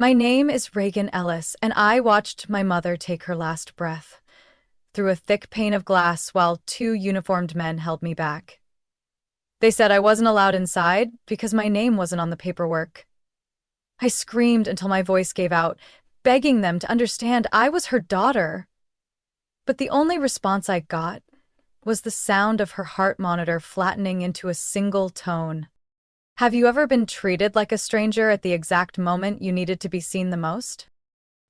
My name is Reagan Ellis, and I watched my mother take her last breath through a thick pane of glass while two uniformed men held me back. They said I wasn't allowed inside because my name wasn't on the paperwork. I screamed until my voice gave out, begging them to understand I was her daughter. But the only response I got was the sound of her heart monitor flattening into a single tone. Have you ever been treated like a stranger at the exact moment you needed to be seen the most?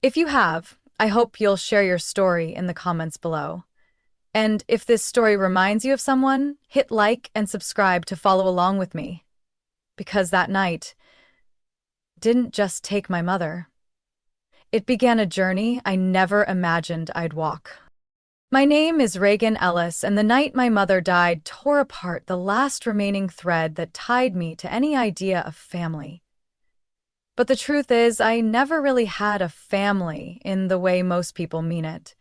If you have, I hope you'll share your story in the comments below. And if this story reminds you of someone, hit like and subscribe to follow along with me. Because that night didn't just take my mother. It began a journey I never imagined I'd walk. My name is Reagan Ellis, and the night my mother died tore apart the last remaining thread that tied me to any idea of family. But the truth is, I never really had a family in the way most people mean it.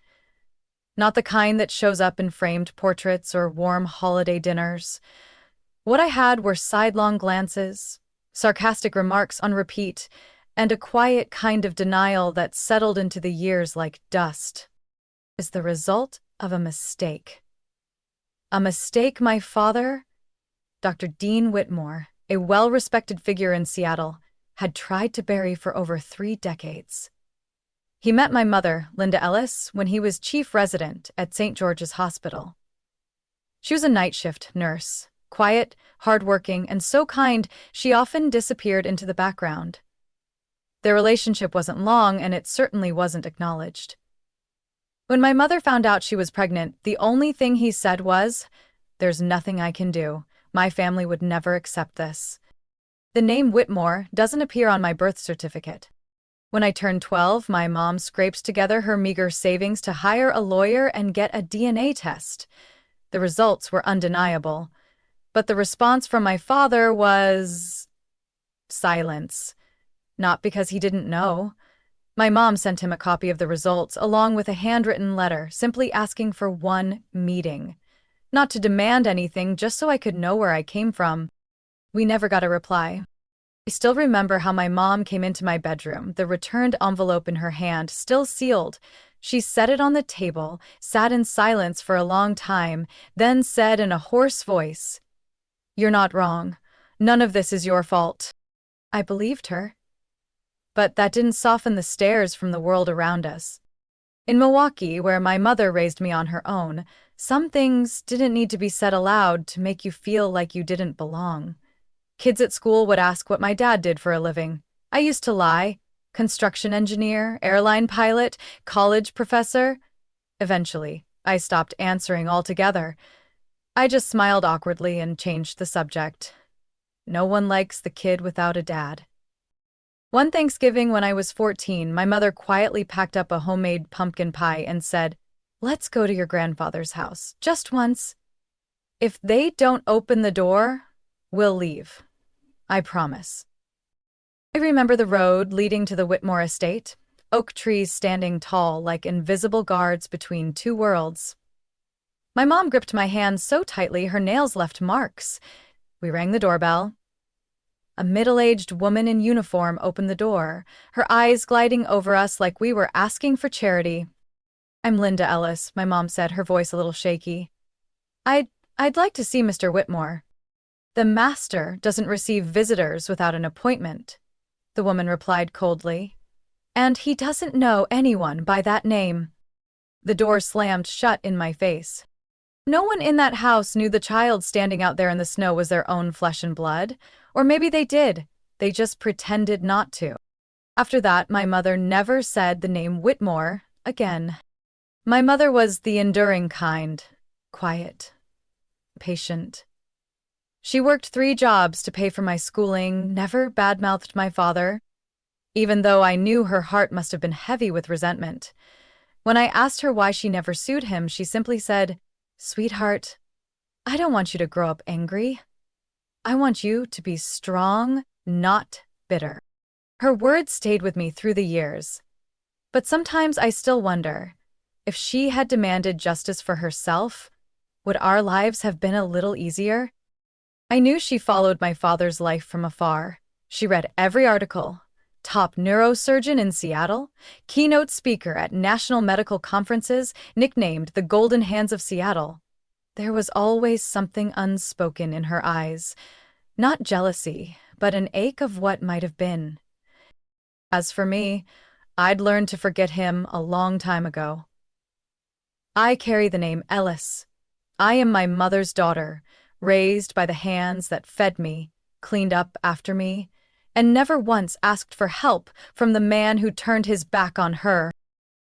Not the kind that shows up in framed portraits or warm holiday dinners. What I had were sidelong glances, sarcastic remarks on repeat, and a quiet kind of denial that settled into the years like dust. Is the result of a mistake. A mistake my father, Dr. Dean Whitmore, a well-respected figure in Seattle, had tried to bury for over 3 decades. He met my mother, Linda Ellis, when he was chief resident at St. George's Hospital. She was a night shift nurse, quiet, hardworking, and so kind she often disappeared into the background. Their relationship wasn't long, and it certainly wasn't acknowledged. When my mother found out she was pregnant, the only thing he said was, "There's nothing I can do. My family would never accept this." The name Whitmore doesn't appear on my birth certificate. When I turned 12, my mom scraped together her meager savings to hire a lawyer and get a DNA test. The results were undeniable, but the response from my father was silence. Not because he didn't know. My mom sent him a copy of the results along with a handwritten letter simply asking for one meeting. Not to demand anything, just so I could know where I came from. We never got a reply. I still remember how my mom came into my bedroom, the returned envelope in her hand, still sealed. She set it on the table, sat in silence for a long time, then said in a hoarse voice, "You're not wrong. None of this is your fault." I believed her. But that didn't soften the stares from the world around us. In Milwaukee, where my mother raised me on her own, some things didn't need to be said aloud to make you feel like you didn't belong. Kids at school would ask what my dad did for a living. I used to lie. Construction engineer, airline pilot, college professor. Eventually, I stopped answering altogether. I just smiled awkwardly and changed the subject. No one likes the kid without a dad. One Thanksgiving when I was 14, my mother quietly packed up a homemade pumpkin pie and said, "Let's go to your grandfather's house, just once. If they don't open the door, we'll leave. I promise." I remember the road leading to the Whitmore estate, oak trees standing tall like invisible guards between two worlds. My mom gripped my hand so tightly her nails left marks. We rang the doorbell. A middle-aged woman in uniform opened the door, her eyes gliding over us like we were asking for charity. "I'm Linda Ellis," my mom said, her voice a little shaky. I'd like to see Mr. Whitmore." "The master doesn't receive visitors without an appointment," the woman replied coldly. "And he doesn't know anyone by that name." The door slammed shut in my face. No one in that house knew the child standing out there in the snow was their own flesh and blood. Or maybe they did. They just pretended not to. After that, my mother never said the name Whitmore again. My mother was the enduring kind, quiet, patient. She worked 3 jobs to pay for my schooling, never badmouthed my father, even though I knew her heart must have been heavy with resentment. When I asked her why she never sued him, she simply said, "Sweetheart, I don't want you to grow up angry. I want you to be strong, not bitter." Her words stayed with me through the years. But sometimes I still wonder, if she had demanded justice for herself, would our lives have been a little easier? I knew she followed my father's life from afar. She read every article, top neurosurgeon in Seattle, keynote speaker at national medical conferences, nicknamed the Golden Hands of Seattle. There was always something unspoken in her eyes, not jealousy, but an ache of what might have been. As for me, I'd learned to forget him a long time ago. I carry the name Ellis. I am my mother's daughter, raised by the hands that fed me, cleaned up after me, and never once asked for help from the man who turned his back on her.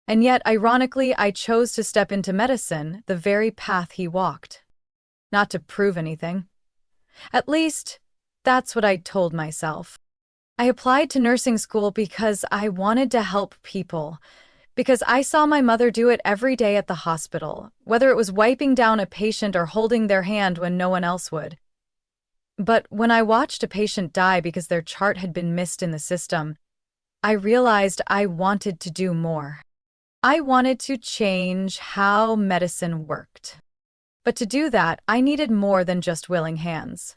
And yet, ironically, I chose to step into medicine, the very path he walked. Not to prove anything. At least, that's what I told myself. I applied to nursing school because I wanted to help people, because I saw my mother do it every day at the hospital, whether it was wiping down a patient or holding their hand when no one else would. But when I watched a patient die because their chart had been missed in the system, I realized I wanted to do more. I wanted to change how medicine worked. But to do that, I needed more than just willing hands.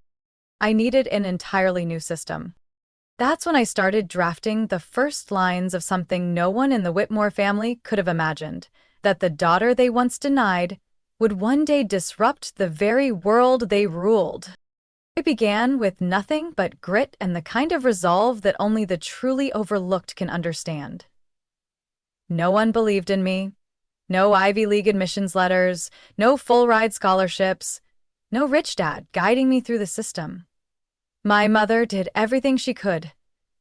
I needed an entirely new system. That's when I started drafting the first lines of something no one in the Whitmore family could have imagined, that the daughter they once denied would one day disrupt the very world they ruled. It began with nothing but grit and the kind of resolve that only the truly overlooked can understand. No one believed in me. No Ivy League admissions letters, no full-ride scholarships, no rich dad guiding me through the system. My mother did everything she could,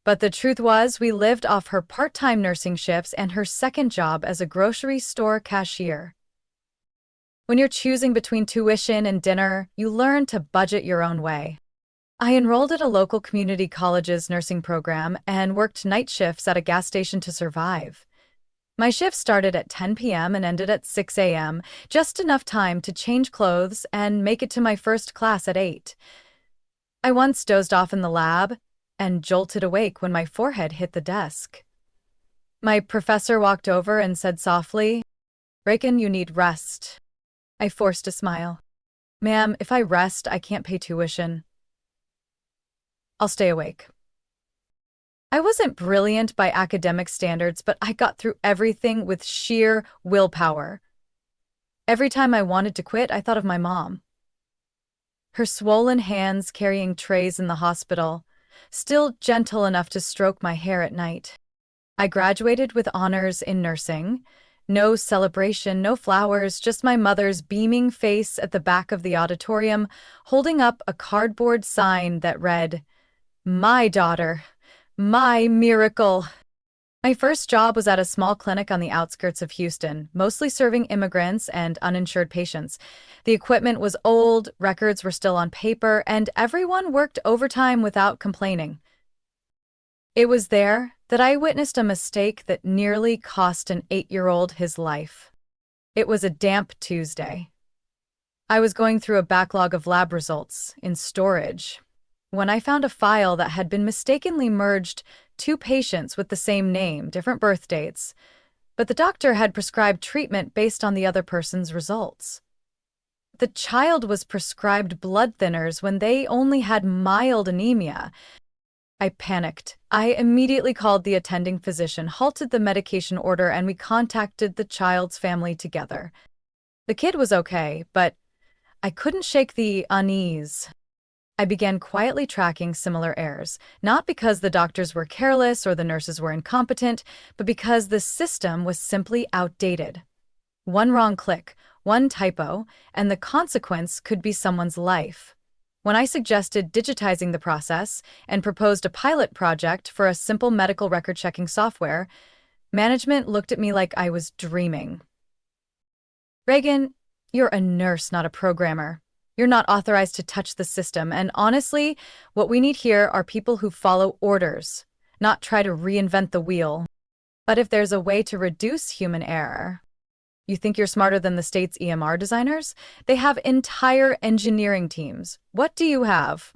but the truth was we lived off her part-time nursing shifts and her second job as a grocery store cashier. When you're choosing between tuition and dinner, you learn to budget your own way. I enrolled at a local community college's nursing program and worked night shifts at a gas station to survive. My shift started at 10 p.m. and ended at 6 a.m., just enough time to change clothes and make it to my first class at 8. I once dozed off in the lab and jolted awake when my forehead hit the desk. My professor walked over and said softly, "Reagan, you need rest." I forced a smile. "Ma'am, if I rest, I can't pay tuition. I'll stay awake." I wasn't brilliant by academic standards, but I got through everything with sheer willpower. Every time I wanted to quit, I thought of my mom. Her swollen hands carrying trays in the hospital, still gentle enough to stroke my hair at night. I graduated with honors in nursing. No celebration, no flowers, just my mother's beaming face at the back of the auditorium, holding up a cardboard sign that read, "My daughter. My miracle." My first job was at a small clinic on the outskirts of Houston, mostly serving immigrants and uninsured patients. The equipment was old, records were still on paper, and everyone worked overtime without complaining. It was there that I witnessed a mistake that nearly cost an 8-year-old his life. It was a damp Tuesday. I was going through a backlog of lab results in storage when I found a file that had been mistakenly merged 2 patients with the same name, different birth dates, but the doctor had prescribed treatment based on the other person's results. The child was prescribed blood thinners when they only had mild anemia. I panicked. I immediately called the attending physician, halted the medication order, and we contacted the child's family together. The kid was okay, but I couldn't shake the unease. I began quietly tracking similar errors, not because the doctors were careless or the nurses were incompetent, but because the system was simply outdated. One wrong click, one typo, and the consequence could be someone's life. When I suggested digitizing the process and proposed a pilot project for a simple medical record-checking software, management looked at me like I was dreaming. "Reagan, you're a nurse, not a programmer. You're not authorized to touch the system, and honestly, what we need here are people who follow orders, not try to reinvent the wheel. But if there's a way to reduce human error..." "You think you're smarter than the state's EMR designers? They have entire engineering teams. What do you have?"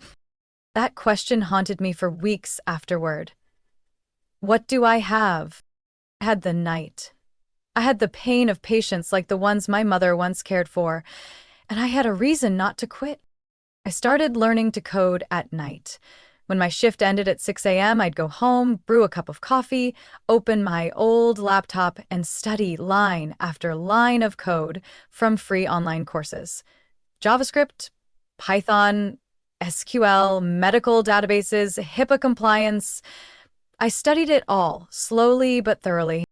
That question haunted me for weeks afterward. What do I have? I had the night. I had the pain of patients like the ones my mother once cared for, and I had a reason not to quit. I started learning to code at night, When my shift ended at 6 a.m., I'd go home, brew a cup of coffee, open my old laptop, and study line after line of code from free online courses. JavaScript, Python, SQL, medical databases, HIPAA compliance. I studied it all, slowly but thoroughly.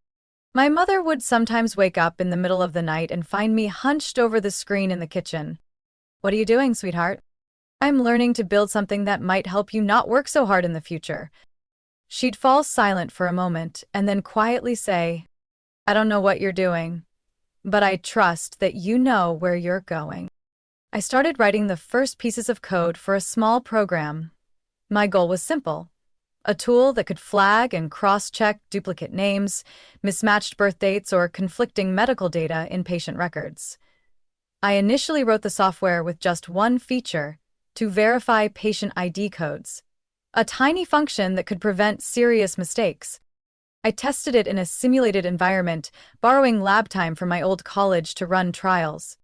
My mother would sometimes wake up in the middle of the night and find me hunched over the screen in the kitchen. "What are you doing, sweetheart?" "I'm learning to build something that might help you not work so hard in the future." She'd fall silent for a moment and then quietly say, "I don't know what you're doing, but I trust that you know where you're going." I started writing the first pieces of code for a small program. My goal was simple: a tool that could flag and cross-check duplicate names, mismatched birth dates, or conflicting medical data in patient records. I initially wrote the software with just one feature: to verify patient ID codes, a tiny function that could prevent serious mistakes. I tested it in a simulated environment, borrowing lab time from my old college to run trials.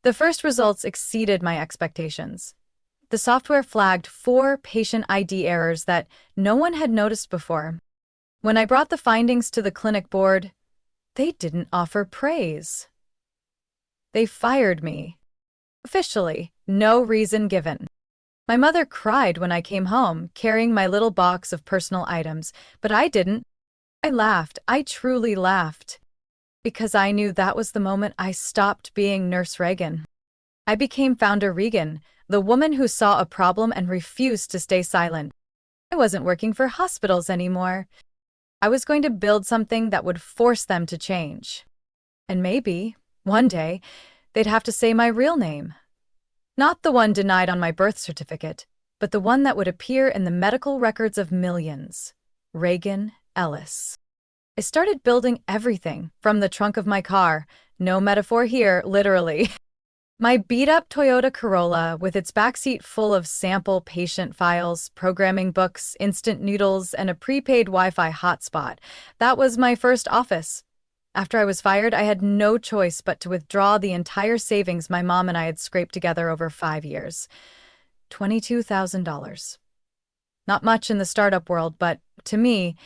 The first results exceeded my expectations. The software flagged 4 patient ID errors that no one had noticed before. When I brought the findings to the clinic board, they didn't offer praise. They fired me. Officially, no reason given. My mother cried when I came home, carrying my little box of personal items, but I didn't. I laughed. I truly laughed. Because I knew that was the moment I stopped being Nurse Reagan. I became Founder Regan, the woman who saw a problem and refused to stay silent. I wasn't working for hospitals anymore. I was going to build something that would force them to change. And maybe, one day, they'd have to say my real name. Not the one denied on my birth certificate, but the one that would appear in the medical records of millions. Reagan Ellis. I started building everything from the trunk of my car. No metaphor here, literally. My beat-up Toyota Corolla with its backseat full of sample patient files, programming books, instant noodles, and a prepaid Wi-Fi hotspot. That was my first office. After I was fired, I had no choice but to withdraw the entire savings my mom and I had scraped together over 5 years. $22,000. Not much in the startup world, but to me,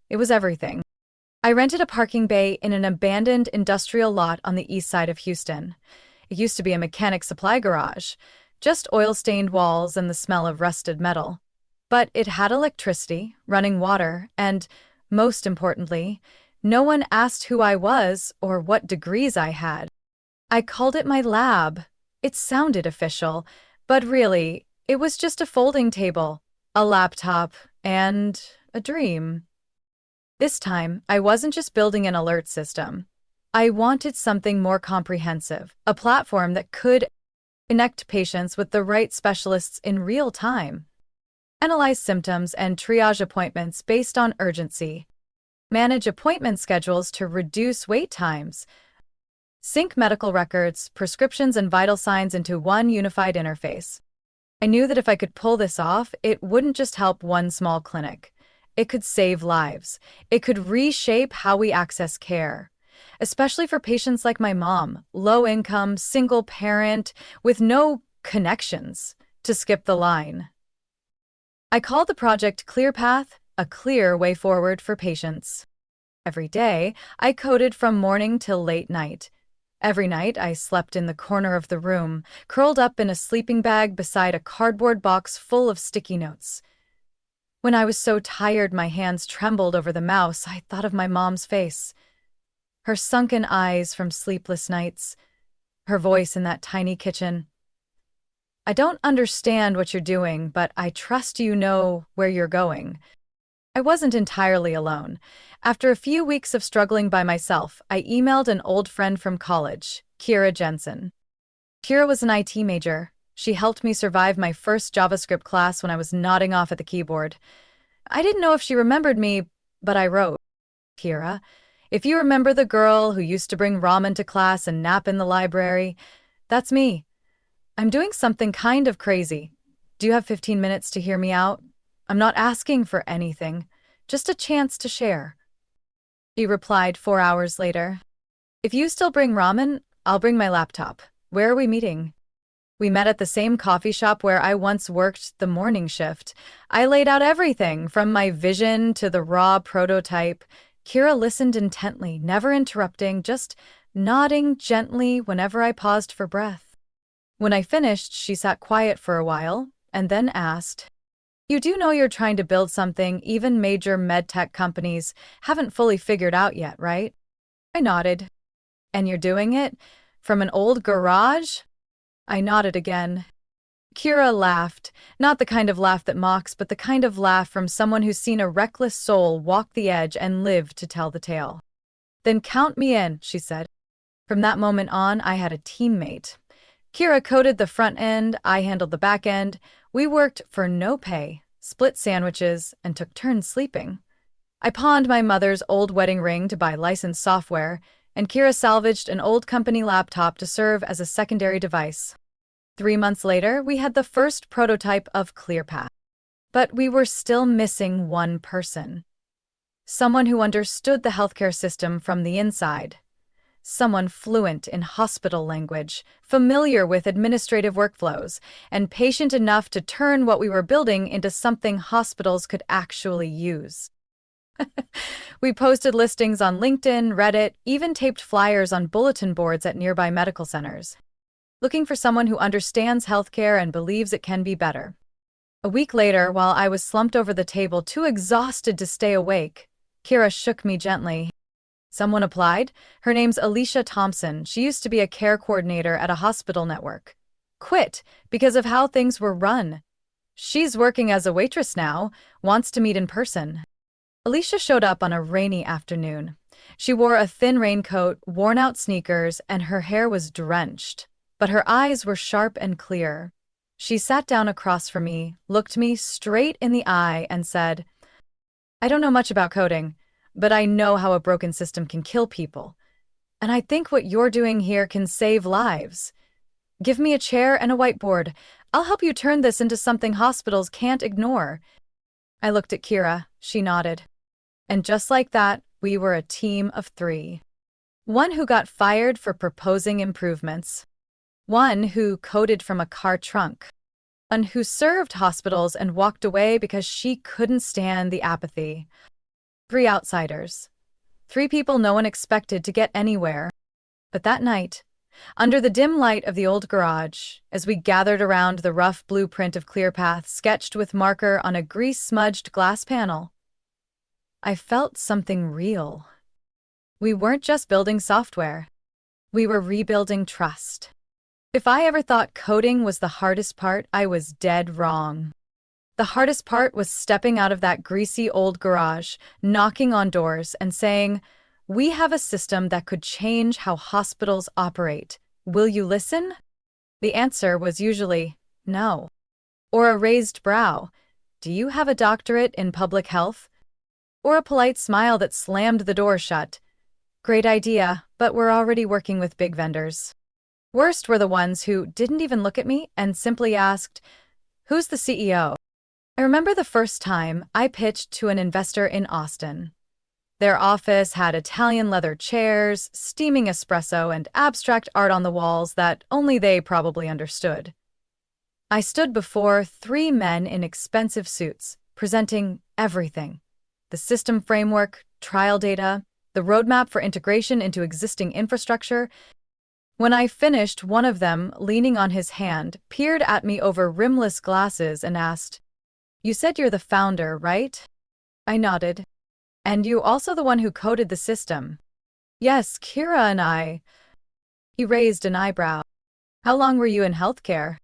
it was everything. I rented a parking bay in an abandoned industrial lot on the east side of Houston. It used to be a mechanic supply garage, just oil-stained walls and the smell of rusted metal. But it had electricity, running water, and, most importantly, no one asked who I was or what degrees I had. I called it my lab. It sounded official, but really, it was just a folding table, a laptop, and a dream. This time, I wasn't just building an alert system. I wanted something more comprehensive, a platform that could connect patients with the right specialists in real time, analyze symptoms and triage appointments based on urgency, manage appointment schedules to reduce wait times, sync medical records, prescriptions, and vital signs into one unified interface. I knew that if I could pull this off, it wouldn't just help one small clinic. It could save lives. It could reshape how we access care, especially for patients like my mom, low income, single parent, with no connections to skip the line. I called the project ClearPath, a clear way forward for patients. Every day, I coded from morning till late night. Every night, I slept in the corner of the room, curled up in a sleeping bag beside a cardboard box full of sticky notes. When I was so tired my hands trembled over the mouse, I thought of my mom's face. Her sunken eyes from sleepless nights, her voice in that tiny kitchen. "I don't understand what you're doing, but I trust you know where you're going." I wasn't entirely alone. After a few weeks of struggling by myself, I emailed an old friend from college, Kira Jensen. Kira was an IT major. She helped me survive my first JavaScript class when I was nodding off at the keyboard. I didn't know if she remembered me, but I wrote, "Kira, if you remember the girl who used to bring ramen to class and nap in the library, that's me. I'm doing something kind of crazy. Do you have 15 minutes to hear me out? I'm not asking for anything, just a chance to share." She replied 4 hours later, "If you still bring ramen, I'll bring my laptop. Where are we meeting?" We met at the same coffee shop where I once worked the morning shift. I laid out everything from my vision to the raw prototype. Kira listened intently, never interrupting, just nodding gently whenever I paused for breath. When I finished, she sat quiet for a while and then asked, "You do know you're trying to build something even major medtech companies haven't fully figured out yet, right?" I nodded. "And you're doing it? From an old garage?" I nodded again. Kira laughed, not the kind of laugh that mocks, but the kind of laugh from someone who's seen a reckless soul walk the edge and live to tell the tale. "Then count me in," she said. From that moment on, I had a teammate. Kira coded the front end, I handled the back end. We worked for no pay, split sandwiches, and took turns sleeping. I pawned my mother's old wedding ring to buy licensed software, and Kira salvaged an old company laptop to serve as a secondary device. 3 months later, we had the first prototype of ClearPath. But we were still missing one person. Someone who understood the healthcare system from the inside. Someone fluent in hospital language, familiar with administrative workflows, and patient enough to turn what we were building into something hospitals could actually use. We posted listings on LinkedIn, Reddit, even taped flyers on bulletin boards at nearby medical centers, looking for someone who understands healthcare and believes it can be better. A week later, while I was slumped over the table, too exhausted to stay awake, Kira shook me gently. "Someone applied? Her name's Alicia Thompson. She used to be a care coordinator at a hospital network. Quit because of how things were run. She's working as a waitress now, wants to meet in person." Alicia showed up on a rainy afternoon. She wore a thin raincoat, worn-out sneakers, and her hair was drenched. But her eyes were sharp and clear. She sat down across from me, looked me straight in the eye, and said, "I don't know much about coding, but I know how a broken system can kill people. And I think what you're doing here can save lives. Give me a chair and a whiteboard. I'll help you turn this into something hospitals can't ignore." I looked at Kira. She nodded. And just like that, we were a team of 3. One who got fired for proposing improvements. One who coded from a car trunk. One who served hospitals and walked away because she couldn't stand the apathy. 3 outsiders. 3 people no one expected to get anywhere. But that night, under the dim light of the old garage, as we gathered around the rough blueprint of ClearPath sketched with marker on a grease-smudged glass panel, I felt something real. We weren't just building software. We were rebuilding trust. If I ever thought coding was the hardest part, I was dead wrong. The hardest part was stepping out of that greasy old garage, knocking on doors, and saying, "We have a system that could change how hospitals operate. Will you listen?" The answer was usually no. Or a raised brow. "Do you have a doctorate in public health?" Or a polite smile that slammed the door shut. "Great idea, but we're already working with big vendors." Worst were the ones who didn't even look at me and simply asked, "Who's the CEO?" I remember the first time I pitched to an investor in Austin. Their office had Italian leather chairs, steaming espresso, and abstract art on the walls that only they probably understood. I stood before 3 men in expensive suits, presenting everything: the system framework, trial data, the roadmap for integration into existing infrastructure. When I finished, one of them, leaning on his hand, peered at me over rimless glasses and asked, "You said you're the founder, right?" I nodded. "And you also the one who coded the system?" "Yes, Kira and I." He raised an eyebrow. "How long were you in healthcare?"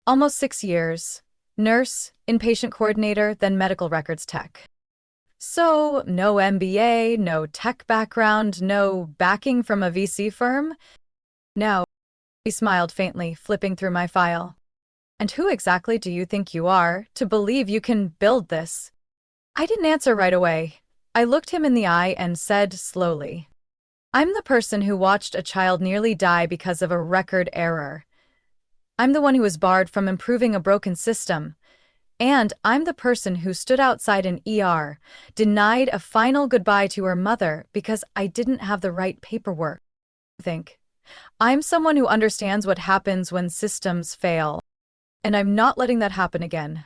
"Almost 6 years. Nurse, inpatient coordinator, then medical records tech." "So, no MBA, no tech background, no backing from a VC firm?" "No." He smiled faintly, flipping through my file. "And who exactly do you think you are to believe you can build this?" I didn't answer right away. I looked him in the eye and said slowly, "I'm the person who watched a child nearly die because of a record error. I'm the one who was barred from improving a broken system. And I'm the person who stood outside an ER, denied a final goodbye to her mother because I didn't have the right paperwork." Think. I'm someone who understands what happens when systems fail, and I'm not letting that happen again.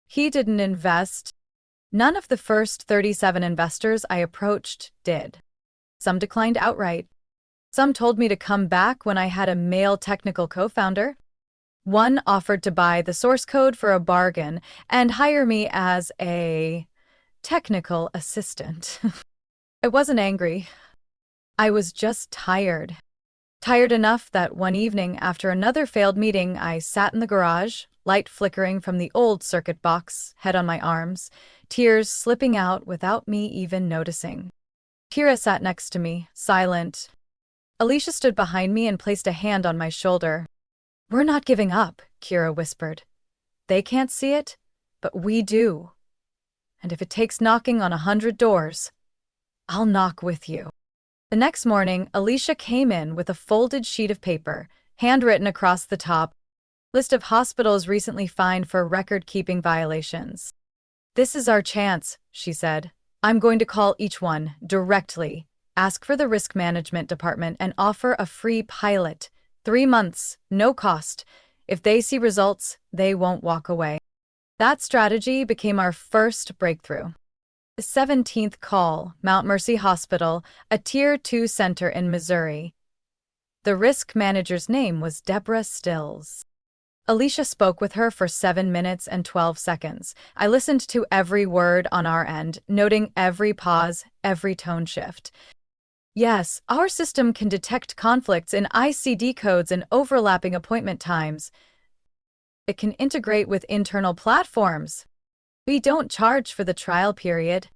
He didn't invest. None of the first 37 investors I approached did. Some declined outright. Some told me to come back when I had a male technical co-founder. One offered to buy the source code for a bargain and hire me as a technical assistant. I wasn't angry. I was just tired. Tired enough that one evening after another failed meeting, I sat in the garage, light flickering from the old circuit box, head on my arms, tears slipping out without me even noticing. Kira sat next to me, silent. Alicia stood behind me and placed a hand on my shoulder. "We're not giving up," Kira whispered. "They can't see it, but we do. And if it takes knocking on 100 doors, I'll knock with you." The next morning, Alicia came in with a folded sheet of paper, handwritten across the top, list of hospitals recently fined for record-keeping violations. "This is our chance," she said. "I'm going to call each one directly, ask for the risk management department, and offer a free pilot. 3 months, no cost. If they see results, they won't walk away." That strategy became our first breakthrough. The 17th call, Mount Mercy Hospital, a Tier 2 center in Missouri. The risk manager's name was Deborah Stills. Alicia spoke with her for 7 minutes and 12 seconds. I listened to every word on our end, noting every pause, every tone shift. "Yes, our system can detect conflicts in ICD codes and overlapping appointment times. It can integrate with internal platforms. We don't charge for the trial period.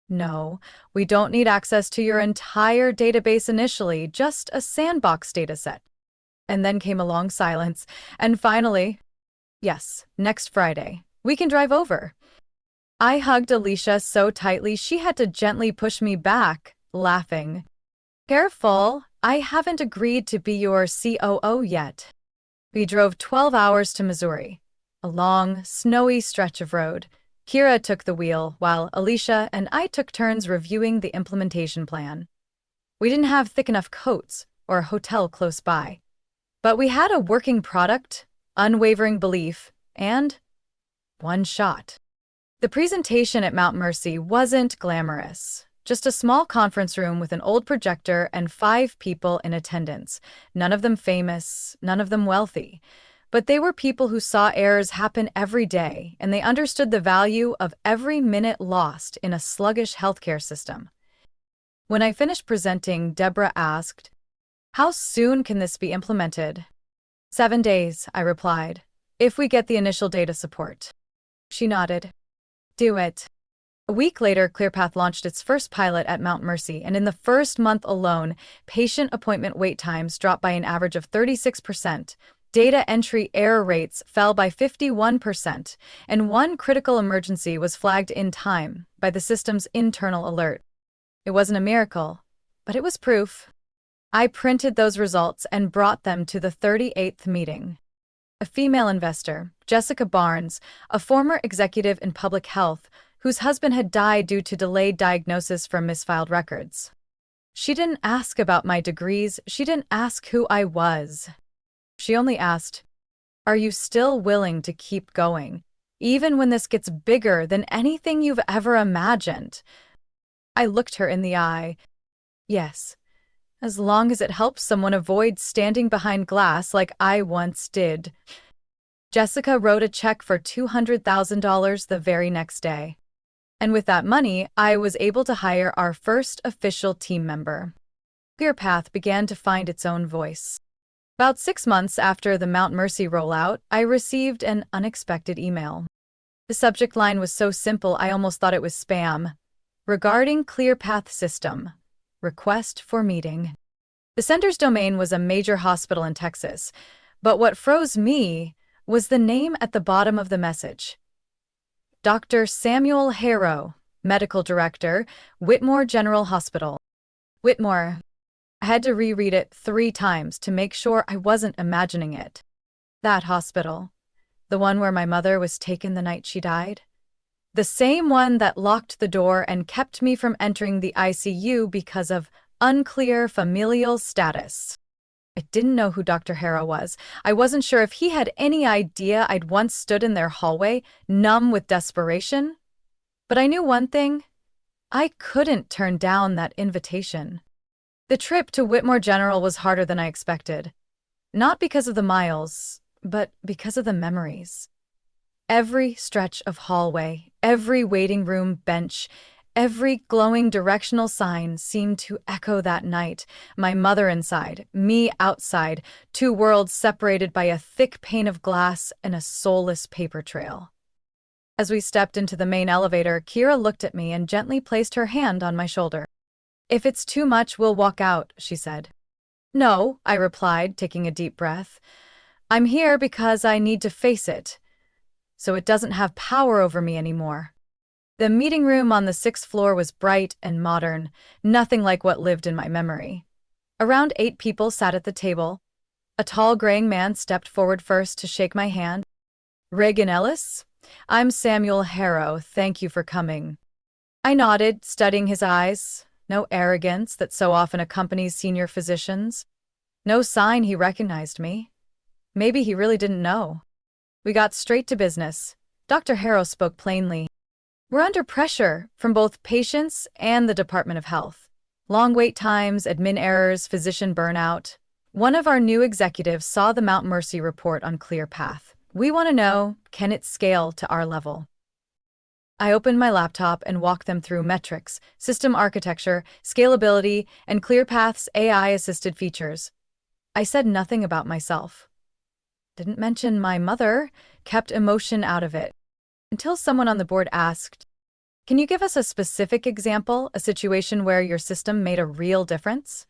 No, we don't need access to your entire database initially, just a sandbox dataset." And then came a long silence, and finally, "Yes, next Friday. We can drive over." I hugged Alicia so tightly she had to gently push me back, laughing. "Careful, I haven't agreed to be your COO yet." We drove 12 hours to Missouri, a long, snowy stretch of road. Kira took the wheel, while Alicia and I took turns reviewing the implementation plan. We didn't have thick enough coats or a hotel close by, but we had a working product, unwavering belief, and one shot. The presentation at Mount Mercy wasn't glamorous. Just a small conference room with an old projector and 5 people in attendance, none of them famous, none of them wealthy. But they were people who saw errors happen every day, and they understood the value of every minute lost in a sluggish healthcare system. When I finished presenting, Deborah asked, "How soon can this be implemented?" 7 days, I replied, "if we get the initial data support." She nodded. "Do it." A week later, ClearPath launched its first pilot at Mount Mercy, and in the first month alone, patient appointment wait times dropped by an average of 36%. Data entry error rates fell by 51%, and one critical emergency was flagged in time by the system's internal alert. It wasn't a miracle, but it was proof. I printed those results and brought them to the 38th meeting. A female investor, Jessica Barnes, a former executive in public health, whose husband had died due to delayed diagnosis from misfiled records. She didn't ask about my degrees, she didn't ask who I was. She only asked, "Are you still willing to keep going, even when this gets bigger than anything you've ever imagined?" I looked her in the eye. "Yes, as long as it helps someone avoid standing behind glass like I once did." Jessica wrote a check for $200,000 the very next day. And with that money, I was able to hire our first official team member. ClearPath began to find its own voice. About 6 months after the Mount Mercy rollout, I received an unexpected email. The subject line was so simple I almost thought it was spam. "Regarding ClearPath system. Request for meeting." The center's domain was a major hospital in Texas, but what froze me was the name at the bottom of the message. Dr. Samuel Harrow, Medical Director, Whitmore General Hospital. Whitmore. I had to reread it 3 times to make sure I wasn't imagining it. That hospital. The one where my mother was taken the night she died. The same one that locked the door and kept me from entering the ICU because of unclear familial status. I I didn't know who Dr. Harrow was. I wasn't sure if he had any idea I'd once stood in their hallway, numb with desperation. But I knew one thing. I couldn't turn down that invitation. The trip to Whitmore General was harder than I expected. Not because of the miles, but because of the memories. Every stretch of hallway, every waiting room bench, every glowing directional sign seemed to echo that night. My mother inside, me outside, two worlds separated by a thick pane of glass and a soulless paper trail. As we stepped into the main elevator, Kira looked at me and gently placed her hand on my shoulder. "If it's too much, we'll walk out," she said. "No," I replied, taking a deep breath. "I'm here because I need to face it, so it doesn't have power over me anymore." The meeting room on the 6th floor was bright and modern, nothing like what lived in my memory. Around 8 people sat at the table. A tall, graying man stepped forward first to shake my hand. "Regan Ellis? I'm Samuel Harrow. Thank you for coming." I nodded, studying his eyes. No arrogance that so often accompanies senior physicians. No sign he recognized me. Maybe he really didn't know. We got straight to business. Dr. Harrow spoke plainly. "We're under pressure from both patients and the Department of Health. Long wait times, admin errors, physician burnout. One of our new executives saw the Mount Mercy report on ClearPath. We want to know, can it scale to our level?" I opened my laptop and walked them through metrics, system architecture, scalability, and ClearPath's AI-assisted features. I said nothing about myself. Didn't mention my mother, kept emotion out of it. Until someone on the board asked, "Can you give us a specific example, a situation where your system made a real difference?"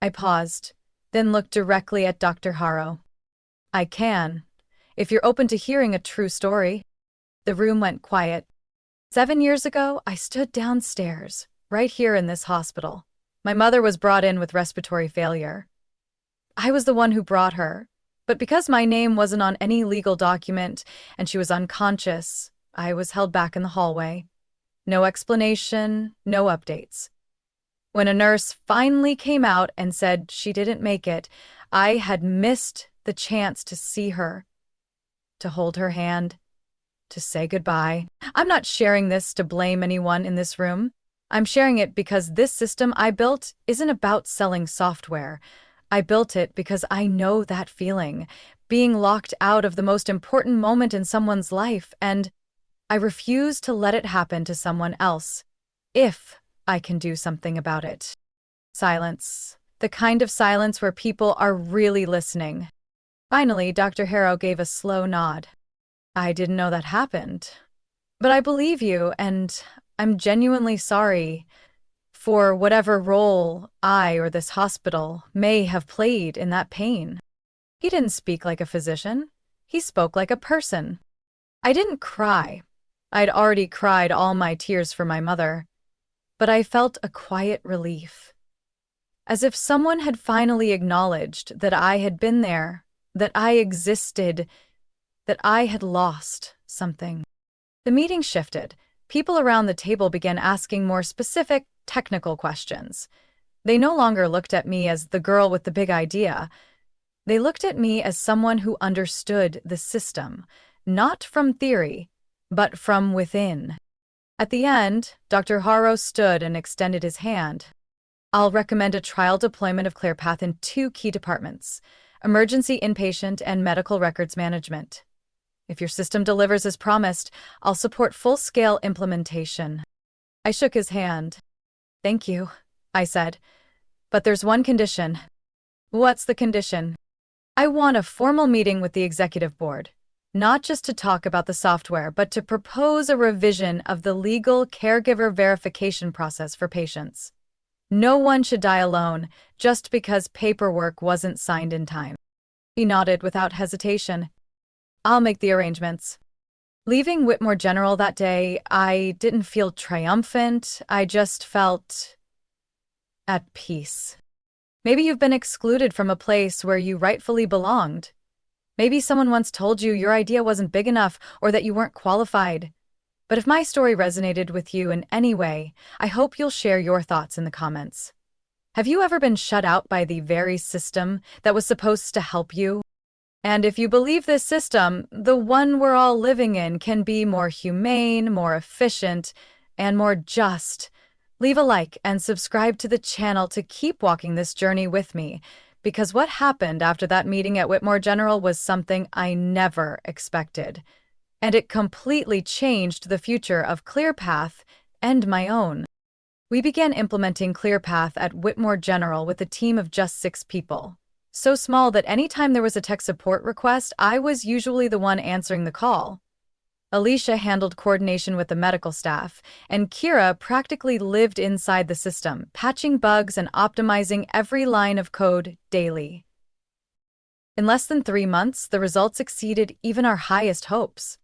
I paused, then looked directly at Dr. Harrow. "I can, if you're open to hearing a true story." The room went quiet. 7 years ago, I stood downstairs, right here in this hospital. My mother was brought in with respiratory failure. I was the one who brought her, but because my name wasn't on any legal document and she was unconscious, I was held back in the hallway. No explanation, no updates. When a nurse finally came out and said she didn't make it, I had missed the chance to see her, to hold her hand, to say goodbye. I'm not sharing this to blame anyone in this room. I'm sharing it because this system I built isn't about selling software. I built it because I know that feeling, being locked out of the most important moment in someone's life, and I refuse to let it happen to someone else, if I can do something about it. Silence. The kind of silence where people are really listening. Finally, Dr. Harrow gave a slow nod. "I didn't know that happened. But I believe you, and I'm genuinely sorry for whatever role I or this hospital may have played in that pain." He didn't speak like a physician. He spoke like a person. I didn't cry. I'd already cried all my tears for my mother. But I felt a quiet relief. As if someone had finally acknowledged that I had been there, that I existed, that I had lost something. The meeting shifted. People around the table began asking more specific, technical questions. They no longer looked at me as the girl with the big idea. They looked at me as someone who understood the system, not from theory, but from within. At the end, Dr. Harrow stood and extended his hand. "I'll recommend a trial deployment of ClearPath in 2 key departments, emergency inpatient and medical records management. If your system delivers as promised, I'll support full-scale implementation." I shook his hand. "Thank you," I said. "But there's one condition." "What's the condition?" "I want a formal meeting with the executive board, not just to talk about the software, but to propose a revision of the legal caregiver verification process for patients. No one should die alone just because paperwork wasn't signed in time." He nodded without hesitation. "I'll make the arrangements." Leaving Whitmore General that day, I didn't feel triumphant. I just felt at peace. Maybe you've been excluded from a place where you rightfully belonged. Maybe someone once told you your idea wasn't big enough or that you weren't qualified. But if my story resonated with you in any way, I hope you'll share your thoughts in the comments. Have you ever been shut out by the very system that was supposed to help you? And if you believe this system, the one we're all living in, can be more humane, more efficient, and more just, leave a like and subscribe to the channel to keep walking this journey with me, because what happened after that meeting at Whitmore General was something I never expected, and it completely changed the future of ClearPath and my own. We began implementing ClearPath at Whitmore General with a team of just 6 people. So small that anytime there was a tech support request, I was usually the one answering the call. Alicia handled coordination with the medical staff, and Kira practically lived inside the system, patching bugs and optimizing every line of code daily. In less than 3 months, the results exceeded even our highest hopes.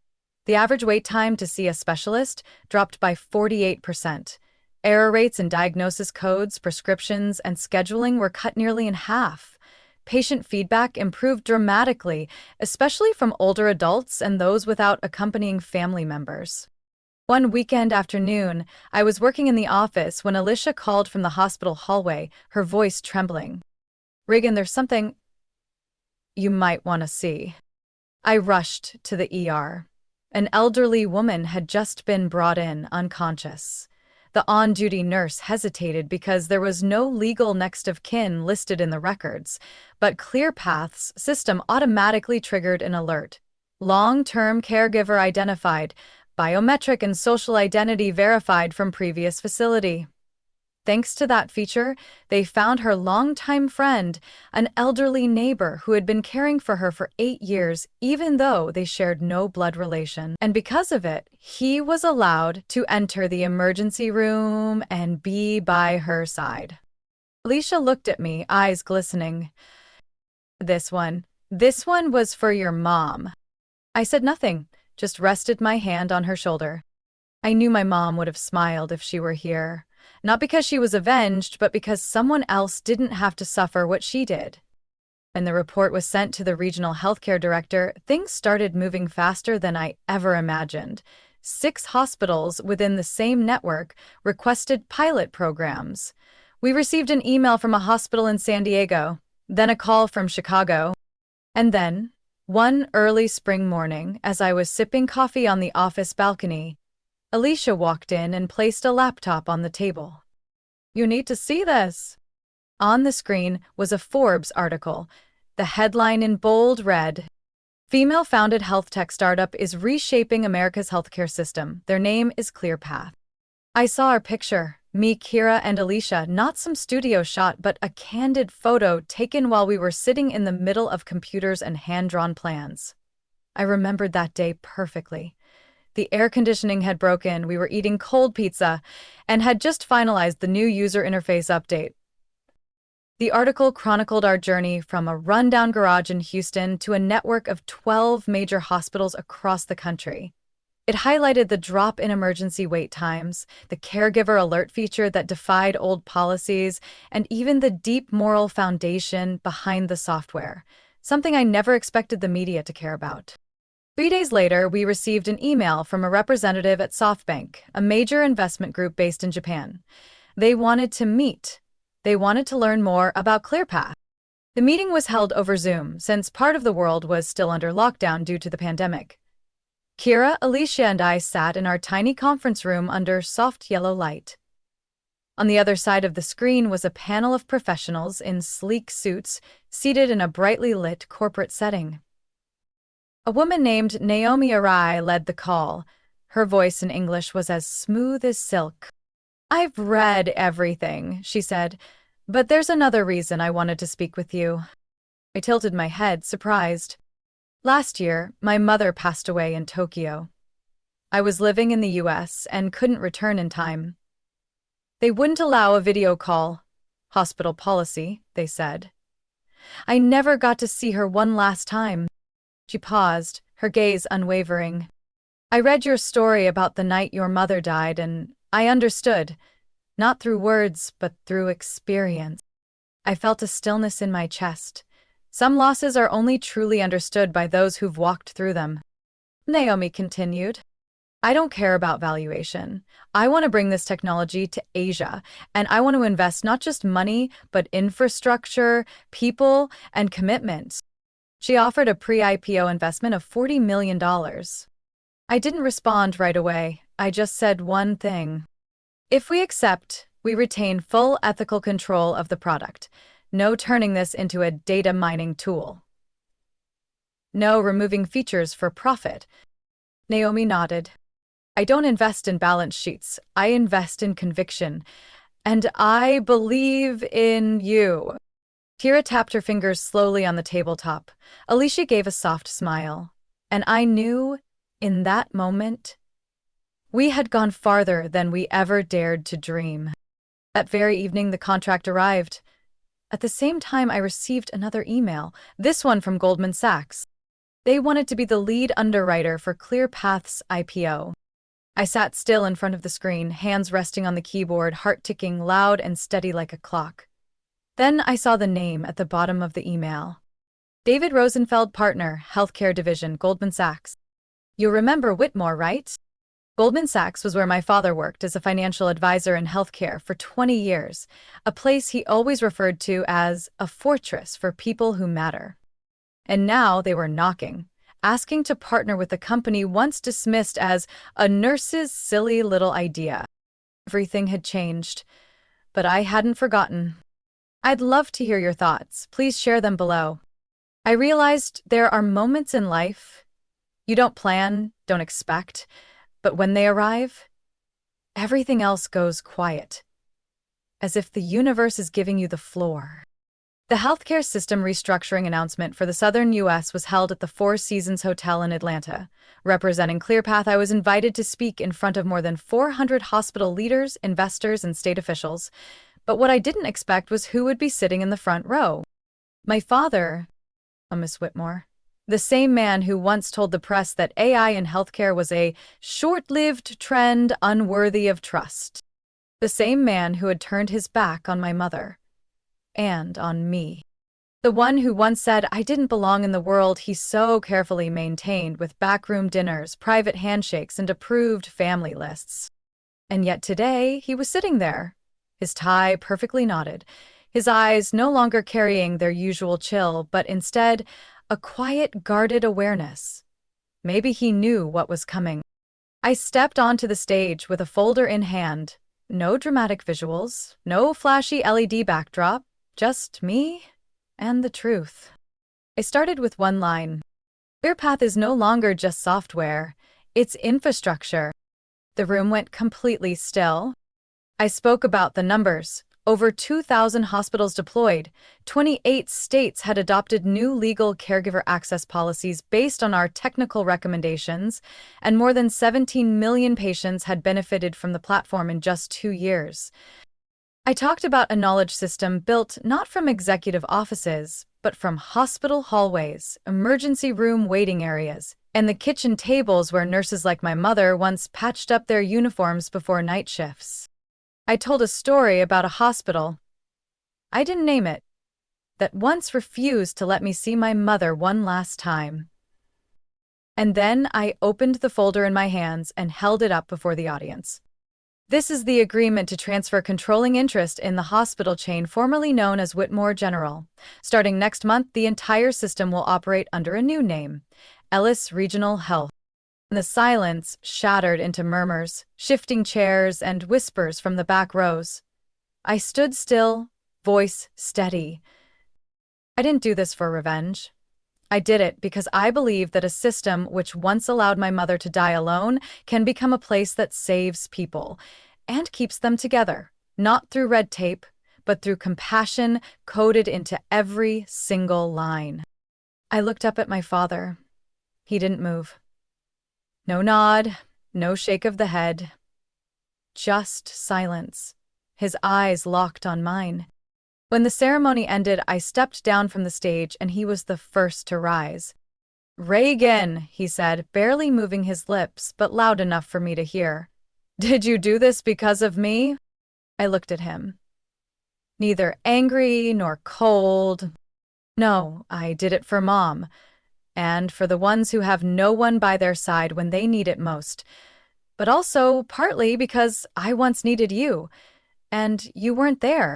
The average wait time to see a specialist dropped by 48%. Error rates in diagnosis codes, prescriptions, and scheduling were cut nearly in half. Patient feedback improved dramatically, especially from older adults and those without accompanying family members. One weekend afternoon, I was working in the office when Alicia called from the hospital hallway, her voice trembling. "Regan, there's something you might want to see." I rushed to the ER. An elderly woman had just been brought in, unconscious. The on-duty nurse hesitated because there was no legal next of kin listed in the records, but ClearPath's system automatically triggered an alert. Long-term caregiver identified, biometric and social identity verified from previous facility. Thanks to that feature, they found her longtime friend, an elderly neighbor who had been caring for her for 8 years, even though they shared no blood relation. And because of it, he was allowed to enter the emergency room and be by her side. Alicia looked at me, eyes glistening. This one was for your mom." I said nothing, just rested my hand on her shoulder. I knew my mom would have smiled if she were here. Not because she was avenged, but because someone else didn't have to suffer what she did. When the report was sent to the regional healthcare director, things started moving faster than I ever imagined. 6 hospitals within the same network requested pilot programs. We received an email from a hospital in San Diego, then a call from Chicago. And then, one early spring morning, as I was sipping coffee on the office balcony, Alicia walked in and placed a laptop on the table. "You need to see this." On the screen was a Forbes article, the headline in bold read, "Female-founded health tech startup is reshaping America's healthcare system. Their name is ClearPath." I saw our picture, me, Kira, and Alicia, not some studio shot, but a candid photo taken while we were sitting in the middle of computers and hand-drawn plans. I remembered that day perfectly. The air conditioning had broken, we were eating cold pizza, and had just finalized the new user interface update. The article chronicled our journey from a rundown garage in Houston to a network of 12 major hospitals across the country. It highlighted the drop in emergency wait times, the caregiver alert feature that defied old policies, and even the deep moral foundation behind the software, something I never expected the media to care about. 3 days later, we received an email from a representative at SoftBank, a major investment group based in Japan. They wanted to meet. They wanted to learn more about ClearPath. The meeting was held over Zoom, since part of the world was still under lockdown due to the pandemic. Kira, Alicia, and I sat in our tiny conference room under soft yellow light. On the other side of the screen was a panel of professionals in sleek suits, seated in a brightly lit corporate setting. A woman named Naomi Arai led the call. Her voice in English was as smooth as silk. "I've read everything," she said, "but there's another reason I wanted to speak with you." I tilted my head, surprised. Last year, my mother passed away in Tokyo. I was living in the US and couldn't return in time. They wouldn't allow a video call. Hospital policy, they said. I never got to see her one last time. She paused, her gaze unwavering. "I read your story about the night your mother died, and I understood, not through words, but through experience." I felt a stillness in my chest. Some losses are only truly understood by those who've walked through them. Naomi continued. I don't care about valuation. I want to bring this technology to Asia, and I want to invest not just money, but infrastructure, people, and commitment. She offered a pre-IPO investment of $40 million. I didn't respond right away. I just said one thing. If we accept, we retain full ethical control of the product. No turning this into a data mining tool. No removing features for profit. Naomi nodded. I don't invest in balance sheets. I invest in conviction. And I believe in you. Kira tapped her fingers slowly on the tabletop. Alicia gave a soft smile. And I knew, in that moment, we had gone farther than we ever dared to dream. That very evening, the contract arrived. At the same time, I received another email, this one from Goldman Sachs. They wanted to be the lead underwriter for ClearPath's IPO. I sat still in front of the screen, hands resting on the keyboard, heart ticking loud and steady like a clock. Then I saw the name at the bottom of the email. David Rosenfeld, partner, Healthcare Division, Goldman Sachs. You remember Whitmore, right? Goldman Sachs was where my father worked as a financial advisor in healthcare for 20 years, a place he always referred to as a fortress for people who matter. And now they were knocking, asking to partner with a company once dismissed as a nurse's silly little idea. Everything had changed, but I hadn't forgotten. I'd love to hear your thoughts. Please share them below. I realized there are moments in life you don't plan, don't expect, but when they arrive, everything else goes quiet, as if the universe is giving you the floor. The healthcare system restructuring announcement for the southern U.S. was held at the Four Seasons Hotel in Atlanta. Representing ClearPath, I was invited to speak in front of more than 400 hospital leaders, investors, and state officials. But what I didn't expect was who would be sitting in the front row. My father, Miss Whitmore. The same man who once told the press that AI in healthcare was a short-lived trend unworthy of trust. The same man who had turned his back on my mother. And on me. The one who once said I didn't belong in the world he so carefully maintained with backroom dinners, private handshakes, and approved family lists. And yet today he was sitting there, his tie perfectly knotted, his eyes no longer carrying their usual chill, but instead a quiet, guarded awareness. Maybe he knew what was coming. I stepped onto the stage with a folder in hand. No dramatic visuals, no flashy LED backdrop, just me and the truth. I started with one line. ClearPath is no longer just software, it's infrastructure. The room went completely still. I spoke about the numbers. Over 2,000 hospitals deployed, 28 states had adopted new legal caregiver access policies based on our technical recommendations, and more than 17 million patients had benefited from the platform in just 2 years. I talked about a knowledge system built not from executive offices, but from hospital hallways, emergency room waiting areas, and the kitchen tables where nurses like my mother once patched up their uniforms before night shifts. I told a story about a hospital, I didn't name it, that once refused to let me see my mother one last time. And then I opened the folder in my hands and held it up before the audience. This is the agreement to transfer controlling interest in the hospital chain formerly known as Whitmore General. Starting next month, the entire system will operate under a new name, Ellis Regional Health. The silence shattered into murmurs, shifting chairs, and whispers from the back rows. I stood still, voice steady. I didn't do this for revenge. I did it because I believe that a system which once allowed my mother to die alone can become a place that saves people and keeps them together, not through red tape, but through compassion coded into every single line. I looked up at my father. He didn't move. No nod, no shake of the head. Just silence, his eyes locked on mine. When the ceremony ended, I stepped down from the stage and he was the first to rise. Reagan, he said, barely moving his lips, but loud enough for me to hear. Did you do this because of me? I looked at him. Neither angry nor cold. No, I did it for Mom. And for the ones who have no one by their side when they need it most. but also partly because I once needed you, and you weren't there.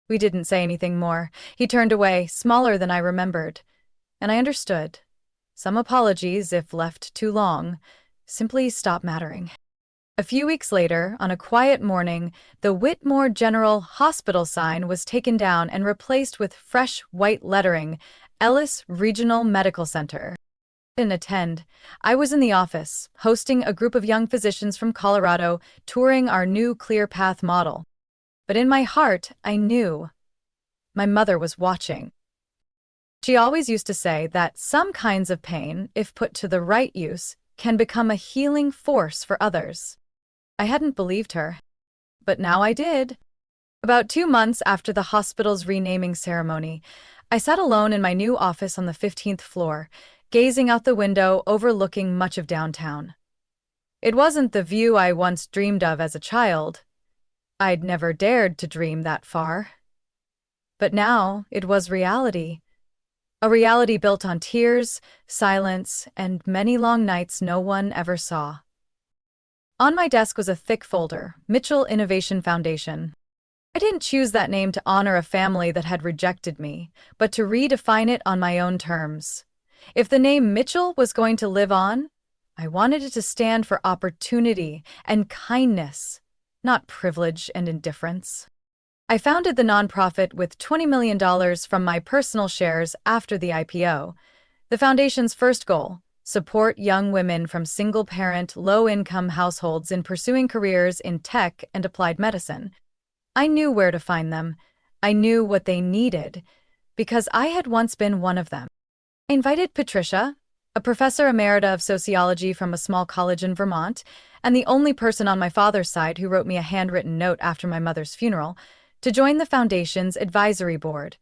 We didn't say anything more. He turned away, smaller than I remembered, and I understood. Some apologies, if left too long, simply stop mattering. A few weeks later, on a quiet morning, the Whitmore General Hospital sign was taken down and replaced with fresh white lettering, Ellis Regional Medical Center. I didn't attend. I was in the office, hosting a group of young physicians from Colorado, touring our new ClearPath model. But in my heart, I knew my mother was watching. She always used to say that some kinds of pain, if put to the right use, can become a healing force for others. I hadn't believed her, but now I did. About 2 months after the hospital's renaming ceremony, I sat alone in my new office on the 15th floor, gazing out the window overlooking much of downtown. It wasn't the view I once dreamed of as a child. I'd never dared to dream that far. But now it was reality. A reality built on tears, silence, and many long nights no one ever saw. On my desk was a thick folder, Mitchell Innovation Foundation. I didn't choose that name to honor a family that had rejected me, but to redefine it on my own terms. If the name Mitchell was going to live on, I wanted it to stand for opportunity and kindness, not privilege and indifference. I founded the nonprofit with $20 million from my personal shares after the IPO. The foundation's first goal: support young women from single-parent, low-income households in pursuing careers in tech and applied medicine. I knew where to find them. I knew what they needed, because I had once been one of them. I invited Patricia, a professor emerita of sociology from a small college in Vermont, and the only person on my father's side who wrote me a handwritten note after my mother's funeral, to join the foundation's advisory board.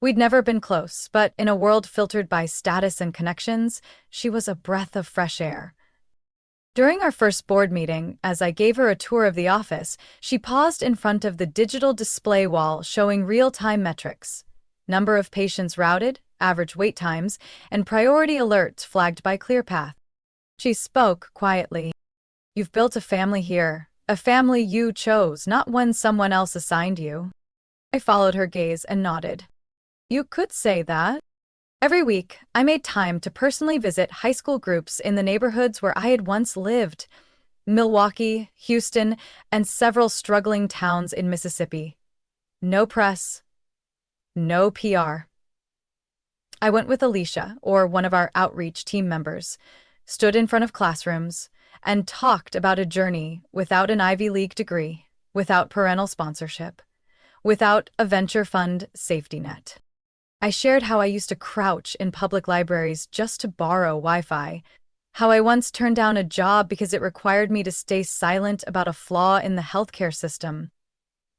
We'd never been close, but in a world filtered by status and connections, she was a breath of fresh air. During our first board meeting, as I gave her a tour of the office, she paused in front of the digital display wall showing real-time metrics: number of patients routed, average wait times, and priority alerts flagged by ClearPath. She spoke quietly. "You've built a family here, a family you chose, not one someone else assigned you." I followed her gaze and nodded. "You could say that." Every week, I made time to personally visit high school groups in the neighborhoods where I had once lived: Milwaukee, Houston, and several struggling towns in Mississippi. No press, no PR. I went with Alicia, or one of our outreach team members, stood in front of classrooms, and talked about a journey without an Ivy League degree, without parental sponsorship, without a venture fund safety net. I shared how I used to crouch in public libraries just to borrow Wi-Fi, how I once turned down a job because it required me to stay silent about a flaw in the healthcare system.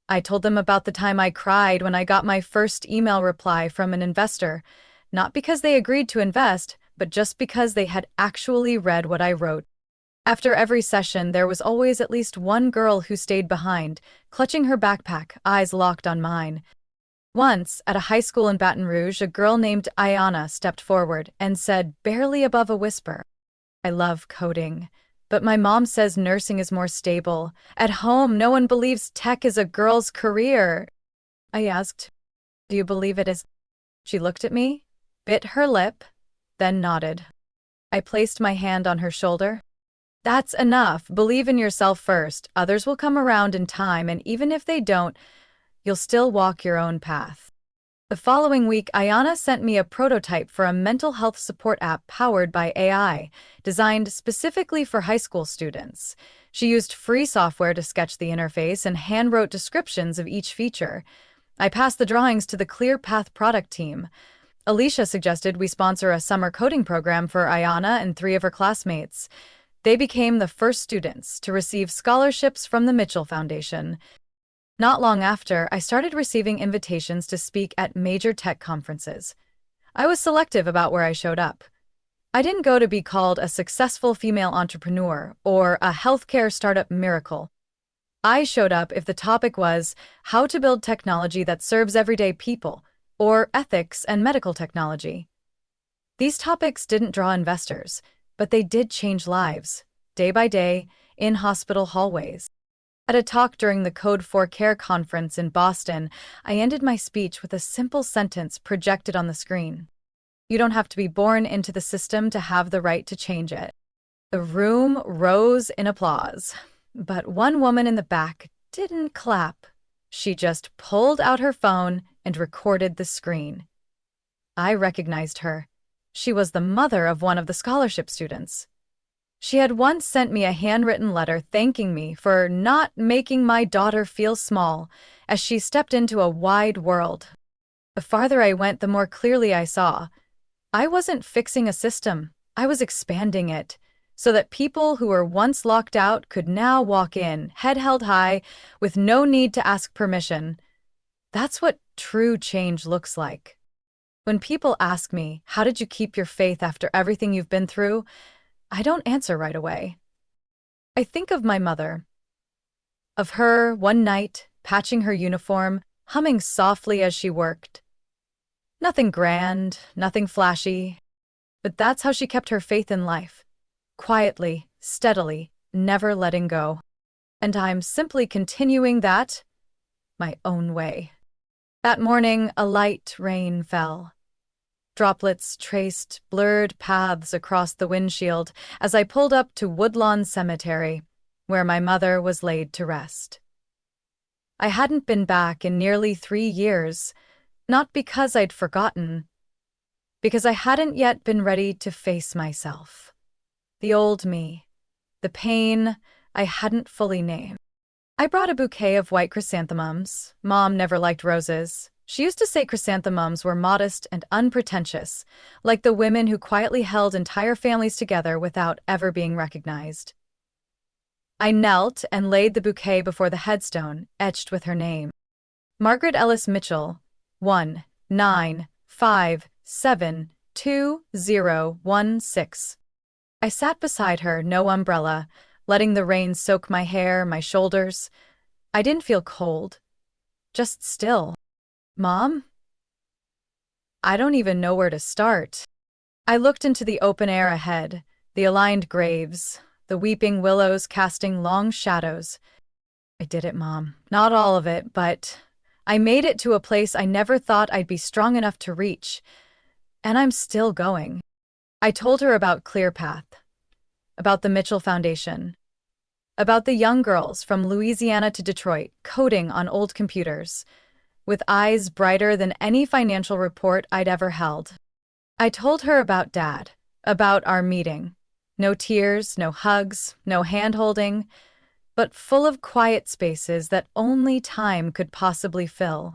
I told them about the time I cried when I got my first email reply from an investor, not because they agreed to invest, but just because they had actually read what I wrote. After every session, there was always at least one girl who stayed behind, clutching her backpack, eyes locked on mine. Once, at a high school in Baton Rouge, a girl named Ayana stepped forward and said, barely above a whisper, "I love coding, but my mom says nursing is more stable. At home, no one believes tech is a girl's career." I asked, "Do you believe it is?" She looked at me, bit her lip, then nodded. I placed my hand on her shoulder. "That's enough. Believe in yourself first. Others will come around in time, and even if they don't, you'll still walk your own path." The following week, Ayana sent me a prototype for a mental health support app powered by AI, designed specifically for high school students. She used free software to sketch the interface and handwrote descriptions of each feature. I passed the drawings to the ClearPath product team. Alicia suggested we sponsor a summer coding program for Ayana and 3 of her classmates. They became the first students to receive scholarships from the Mitchell Foundation. Not long after, I started receiving invitations to speak at major tech conferences. I was selective about where I showed up. I didn't go to be called a successful female entrepreneur or a healthcare startup miracle. I showed up if the topic was how to build technology that serves everyday people, or ethics and medical technology. These topics didn't draw investors, but they did change lives, day by day, in hospital hallways. At a talk during the Code for Care conference in Boston, I ended my speech with a simple sentence projected on the screen. You don't have to be born into the system to have the right to change it. The room rose in applause, but one woman in the back didn't clap. She just pulled out her phone and recorded the screen. I recognized her. She was the mother of one of the scholarship students. She had once sent me a handwritten letter thanking me for not making my daughter feel small as she stepped into a wide world. The farther I went, the more clearly I saw. I wasn't fixing a system, I was expanding it, so that people who were once locked out could now walk in, head held high, with no need to ask permission. That's what true change looks like. When people ask me, how did you keep your faith after everything you've been through? I don't answer right away. I think of my mother. Of her, one night, patching her uniform, humming softly as she worked. Nothing grand, nothing flashy, but that's how she kept her faith in life. Quietly, steadily, never letting go. And I'm simply continuing that my own way. That morning, a light rain fell. Droplets traced blurred paths across the windshield as I pulled up to Woodlawn Cemetery, where my mother was laid to rest. I hadn't been back in nearly 3 years, not because I'd forgotten, because I hadn't yet been ready to face myself. The old me, the pain I hadn't fully named. I brought a bouquet of white chrysanthemums. Mom never liked roses. She used to say chrysanthemums were modest and unpretentious, like the women who quietly held entire families together without ever being recognized. I knelt and laid the bouquet before the headstone, etched with her name. Margaret Ellis Mitchell, 1-9-5-7-2-0-1-6. I sat beside her, no umbrella, letting the rain soak my hair, my shoulders. I didn't feel cold, just still. Mom? I don't even know where to start. I looked into the open air ahead, the aligned graves, the weeping willows casting long shadows. I did it, Mom. Not all of it, but I made it to a place I never thought I'd be strong enough to reach. And I'm still going. I told her about ClearPath, about the Mitchell Foundation, about the young girls from Louisiana to Detroit coding on old computers, with eyes brighter than any financial report I'd ever held. I told her about Dad, about our meeting. No tears, no hugs, no hand-holding, but full of quiet spaces that only time could possibly fill.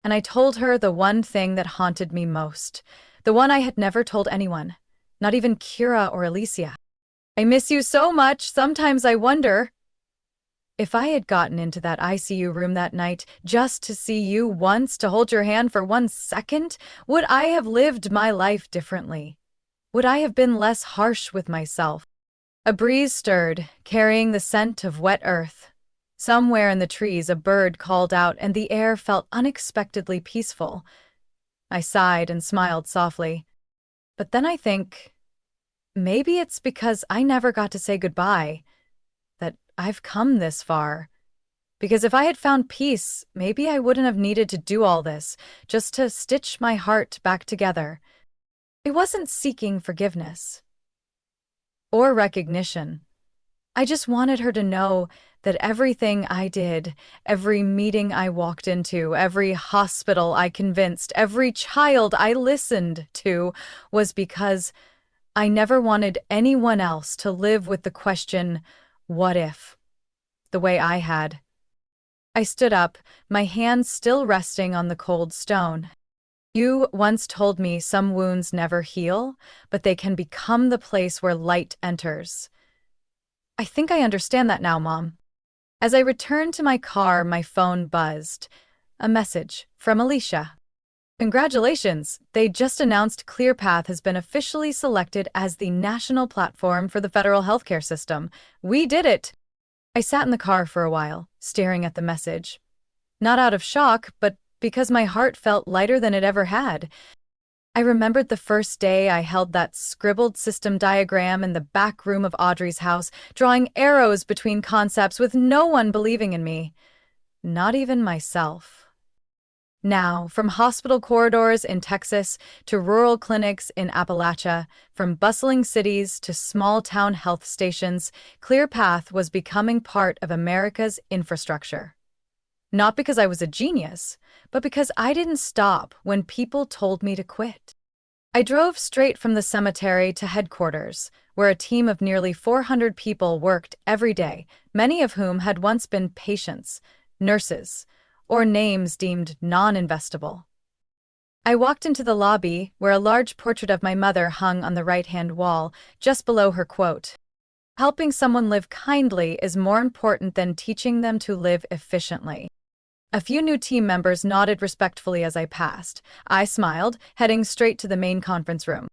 And I told her the one thing that haunted me most, the one I had never told anyone, not even Kira or Alicia. I miss you so much, sometimes I wonder. If I had gotten into that ICU room that night just to see you once, to hold your hand for 1 second, would I have lived my life differently? Would I have been less harsh with myself? A breeze stirred, carrying the scent of wet earth. Somewhere in the trees a bird called out and the air felt unexpectedly peaceful. I sighed and smiled softly. But then I think, maybe it's because I never got to say goodbye, that I've come this far. Because if I had found peace, maybe I wouldn't have needed to do all this, just to stitch my heart back together. I wasn't seeking forgiveness or recognition. I just wanted her to know that everything I did, every meeting I walked into, every hospital I convinced, every child I listened to, was because I never wanted anyone else to live with the question, what if? The way I had. I stood up, my hands still resting on the cold stone. You once told me some wounds never heal, but they can become the place where light enters. I think I understand that now, Mom. As I returned to my car, my phone buzzed. A message from Alicia. Congratulations! They just announced ClearPath has been officially selected as the national platform for the federal healthcare system. We did it! I sat in the car for a while, staring at the message. Not out of shock, but because my heart felt lighter than it ever had. I remembered the first day I held that scribbled system diagram in the back room of Audrey's house, drawing arrows between concepts with no one believing in me, not even myself. Now, from hospital corridors in Texas to rural clinics in Appalachia, from bustling cities to small-town health stations, ClearPath was becoming part of America's infrastructure. Not because I was a genius, but because I didn't stop when people told me to quit. I drove straight from the cemetery to headquarters, where a team of nearly 400 people worked every day, many of whom had once been patients, nurses, or names deemed non-investable. I walked into the lobby, where a large portrait of my mother hung on the right-hand wall, just below her quote. Helping someone live kindly is more important than teaching them to live efficiently. A few new team members nodded respectfully as I passed. I smiled, heading straight to the main conference room.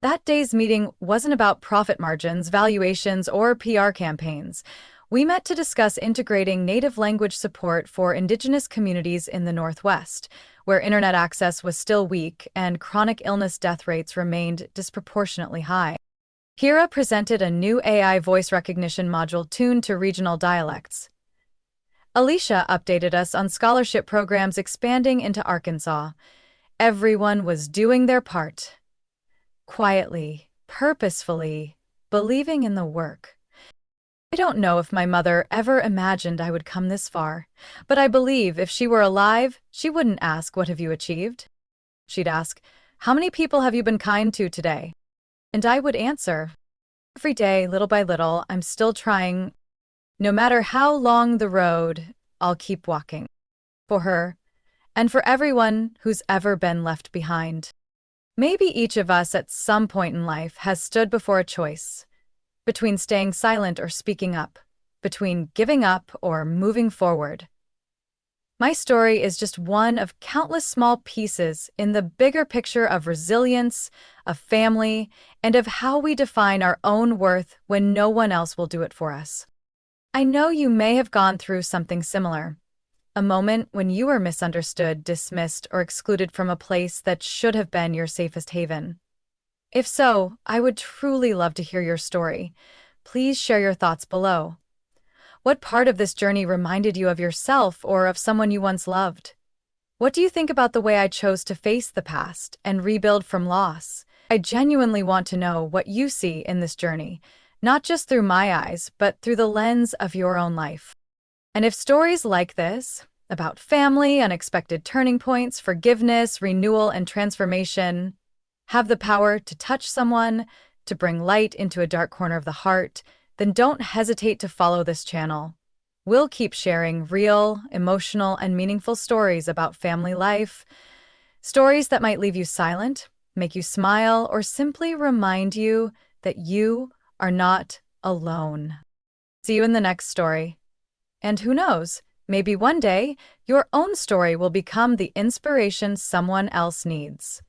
That day's meeting wasn't about profit margins, valuations, or PR campaigns. We met to discuss integrating native language support for Indigenous communities in the Northwest, where internet access was still weak and chronic illness death rates remained disproportionately high. Kira presented a new AI voice recognition module tuned to regional dialects. Alicia updated us on scholarship programs expanding into Arkansas. Everyone was doing their part. Quietly, purposefully, believing in the work. I don't know if my mother ever imagined I would come this far, but I believe if she were alive, she wouldn't ask, "What have you achieved?" She'd ask, "How many people have you been kind to today?" And I would answer, "Every day, little by little, I'm still trying. No matter how long the road, I'll keep walking." For her, and for everyone who's ever been left behind. Maybe each of us at some point in life has stood before a choice, between staying silent or speaking up, between giving up or moving forward. My story is just one of countless small pieces in the bigger picture of resilience, of family, and of how we define our own worth when no one else will do it for us. I know you may have gone through something similar. A moment when you were misunderstood, dismissed, or excluded from a place that should have been your safest haven. If so, I would truly love to hear your story. Please share your thoughts below. What part of this journey reminded you of yourself or of someone you once loved? What do you think about the way I chose to face the past and rebuild from loss? I genuinely want to know what you see in this journey, not just through my eyes, but through the lens of your own life. And if stories like this, about family, unexpected turning points, forgiveness, renewal, and transformation, have the power to touch someone, to bring light into a dark corner of the heart, then don't hesitate to follow this channel. We'll keep sharing real, emotional, and meaningful stories about family life, stories that might leave you silent, make you smile, or simply remind you that you are not alone. See you in the next story. And who knows, maybe one day your own story will become the inspiration someone else needs.